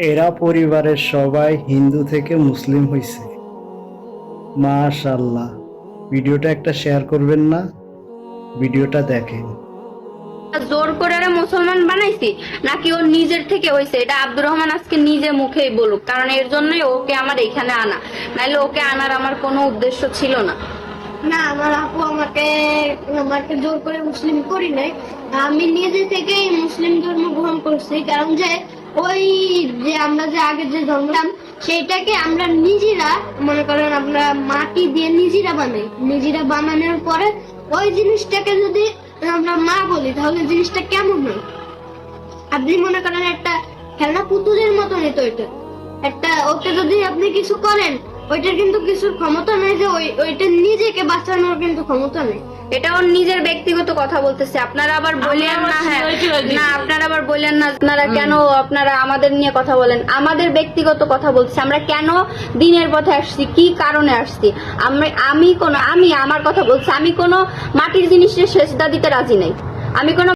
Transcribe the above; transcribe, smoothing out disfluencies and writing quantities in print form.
এরা পরিবারের সবাই হিন্দু থেকে মুসলিম হইছে। মাশাআল্লাহ। ভিডিওটা একটা শেয়ার করবেন না? ভিডিওটা দেখেন। জোর করে ওরা মুসলমান বানাইছি নাকি ও নিজের থেকে হয়েছে, এটা আব্দুর রহমান আজকে নিজে মুখেই বলুক, কারণ এর জন্যই ওকে আমার এখানে আনা, নাহলে ওকে আনার আমার কোনো উদ্দেশ্য ছিল না। না, আমার আপু আমাকে আমাকে জোর করে মুসলিম করি নাই। আমি নিজে থেকেই মুসলিম ধর্ম গ্রহণ করছি, কারণ যে ওই যে আমরা যে আগে যে ধর্মতাম সেইটাকে আমরা নিজেরা মনে করেন আমরা মাটি দিয়ে নিজেরা বানাই, নিজেরা বানানোর পরে ওই জিনিসটাকে যদি আমরা না বলি তাহলে জিনিসটা কেমন হয়? আপনি মনে করেন একটা খেলনা পুতুলের মতনই তো এটা, একটা ওকে যদি আপনি কিছু করেন ওইটার কিন্তু কিছুর ক্ষমতা নেই, যে ওইটা নিজেকে বাঁচানোর কিন্তু ক্ষমতা নেই। এটা ওর নিজের ব্যক্তিগত কথা বলতেছে, আপনারা আবার বললেন না। হ্যাঁ না, আপনারা আবার বললেন না আপনারা কেন আপনারা আমাদের নিয়ে কথা বলেন। আমাদের ব্যক্তিগত কথা বলছি, আমরা কেন দিনের পথে আসছি, কি কারণে আসছি। আমি আমার কথা বলছি, আমি কোনো মাটির জিনিসের সেজদা দিতে রাজি নাই। আমি কোনো